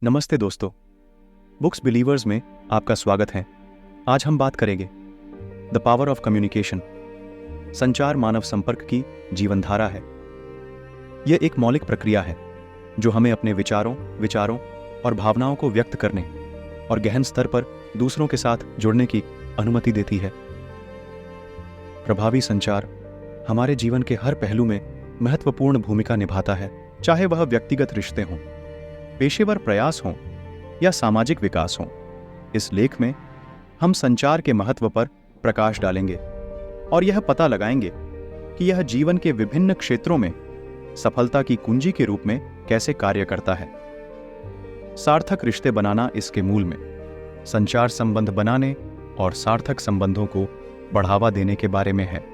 नमस्ते दोस्तों, books believers में आपका स्वागत है। आज हम बात करेंगे द पावर ऑफ कम्युनिकेशन। संचार मानव संपर्क की जीवनधारा है। यह एक मौलिक प्रक्रिया है जो हमें अपने विचारों और भावनाओं को व्यक्त करने और गहन स्तर पर दूसरों के साथ जुड़ने की अनुमति देती है। प्रभावी संचार हमारे जीवन के हर पहलू में महत्वपूर्ण भूमिका निभाता है, चाहे वह व्यक्तिगत रिश्ते हों, पेशेवर प्रयास हों या सामाजिक विकास हों। इस लेख में हम संचार के महत्व पर प्रकाश डालेंगे और यह पता लगाएंगे कि यह जीवन के विभिन्न क्षेत्रों में सफलता की कुंजी के रूप में कैसे कार्य करता है। सार्थक रिश्ते बनाना इसके मूल में संचार संबंध बनाने और सार्थक संबंधों को बढ़ावा देने के बारे में है।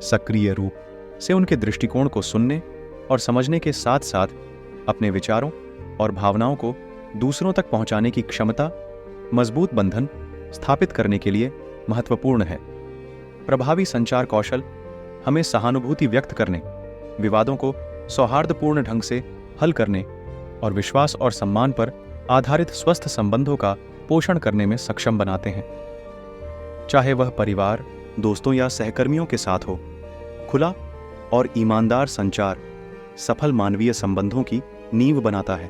सक्रिय रूप से उनके दृष्टिकोण को सुनने और समझने के साथ साथ अपने विचारों और भावनाओं को दूसरों तक पहुंचाने की क्षमता मजबूत बंधन स्थापित करने के लिए महत्वपूर्ण है। प्रभावी संचार कौशल हमें सहानुभूति व्यक्त करने, विवादों को सौहार्दपूर्ण ढंग से हल करने और विश्वास और सम्मान पर आधारित स्वस्थ संबंधों का पोषण करने में सक्षम बनाते हैं। चाहे वह परिवार, दोस्तों या सहकर्मियों के साथ हो, खुला और ईमानदार संचार सफल मानवीय संबंधों की नींव बनाता है।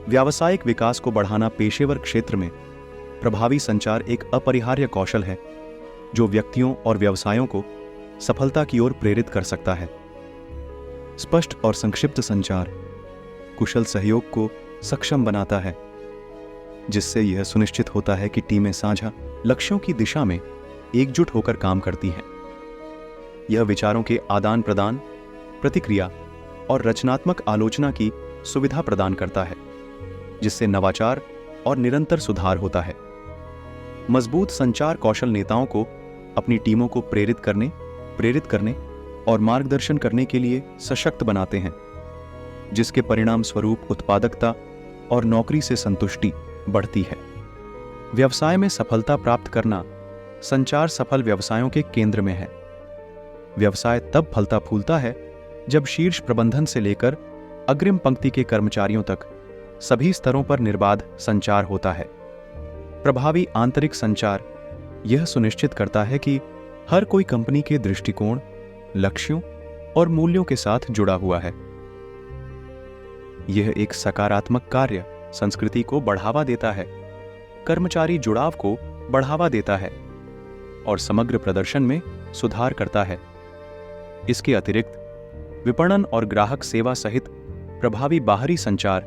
व्यावसायिक विकास को बढ़ाना पेशेवर क्षेत्र में प्रभावी संचार एक अपरिहार्य कौशल है जो व्यक्तियों और व्यवसायों को सफलता की ओर प्रेरित कर सकता है। स्पष्ट और संक्षिप्त संचार कुशल सहयोग को सक्षम बनाता है, जिससे यह सुनिश्चित होता है कि टीमें साझा लक्ष्यों की दिशा में एकजुट होकर काम करती हैं। यह विचारों के आदान प्रदान, प्रतिक्रिया और रचनात्मक आलोचना की सुविधा प्रदान करता है, जिससे नवाचार और निरंतर सुधार होता है। मजबूत संचार कौशल नेताओं को अपनी टीमों को प्रेरित करने और मार्गदर्शन करने के लिए सशक्त बनाते हैं, जिसके परिणाम स्वरूप उत्पादकता और नौकरी से संतुष्टि बढ़ती है। व्यवसाय में सफलता प्राप्त करना संचार सफल व्यवसायों के केंद्र में है। व्यवसाय तब फलता फूलता है जब शीर्ष प्रबंधन से लेकर अग्रिम पंक्ति के कर्मचारियों तक सभी स्तरों पर निर्बाध संचार होता है। प्रभावी आंतरिक संचार यह सुनिश्चित करता है कि हर कोई कंपनी के दृष्टिकोण, लक्ष्यों और मूल्यों के साथ जुड़ा हुआ है। यह एक सकारात्मक कार्य संस्कृति को बढ़ावा देता है, कर्मचारी जुड़ाव को बढ़ावा देता है और समग्र प्रदर्शन में सुधार करता है। इसके अतिरिक्त विपणन और ग्राहक सेवा सहित प्रभावी बाहरी संचार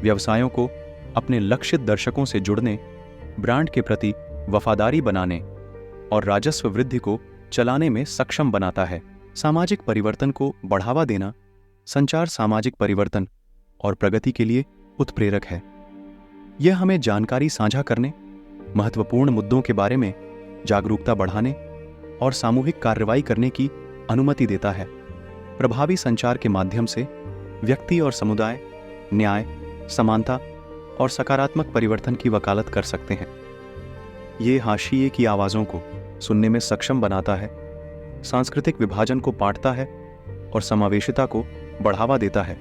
व्यवसायों को अपने लक्षित दर्शकों से जुड़ने, ब्रांड के प्रति वफादारी बनाने और राजस्व वृद्धि को चलाने में सक्षम बनाता है। सामाजिक परिवर्तन को बढ़ावा देना संचार सामाजिक परिवर्तन और प्रगति के लिए उत्प्रेरक है। यह हमें जानकारी साझा करने, महत्वपूर्ण मुद्दों के बारे में जागरूकता बढ़ाने और सामूहिक कार्रवाई करने की अनुमति देता है। प्रभावी संचार के माध्यम से व्यक्ति और समुदाय न्याय, समानता और सकारात्मक परिवर्तन की वकालत कर सकते हैं। ये हाशिए की आवाज़ों को सुनने में सक्षम बनाता है, सांस्कृतिक विभाजन को पाटता है और समावेशिता को बढ़ावा देता है।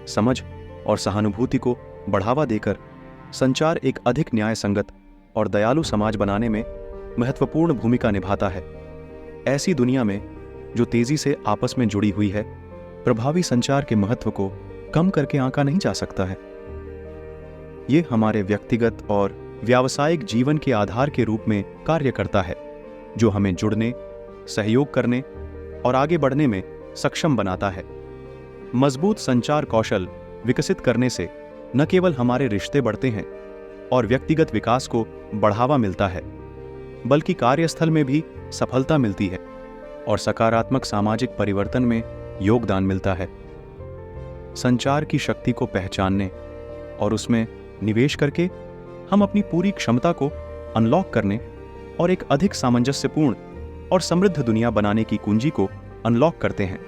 समझ और सहानुभूति को बढ़ावा देकर संचार एक अधिक न्याय संगत और दयालु समाज बनाने में महत्वपूर्ण भूमिका निभाता है। ऐसी दुनिया में जो तेजी से आपस में जुड़ी हुई है, प्रभावी संचार के महत्व को कम करके आंका नहीं जा सकता है। ये हमारे व्यक्तिगत और व्यावसायिक जीवन के आधार के रूप में कार्य करता है, जो हमें जुड़ने, सहयोग करने और आगे बढ़ने में सक्षम बनाता है। मजबूत संचार कौशल विकसित करने से न केवल हमारे रिश्ते बढ़ते हैं और व्यक्तिगत विकास को बढ़ावा मिलता है, बल्कि कार्यस्थल में भी सफलता मिलती है और सकारात्मक सामाजिक परिवर्तन में योगदान मिलता है। संचार की शक्ति को पहचानने और उसमें निवेश करके हम अपनी पूरी क्षमता को अनलॉक करने और एक अधिक सामंजस्यपूर्ण और समृद्ध दुनिया बनाने की कुंजी को अनलॉक करते हैं।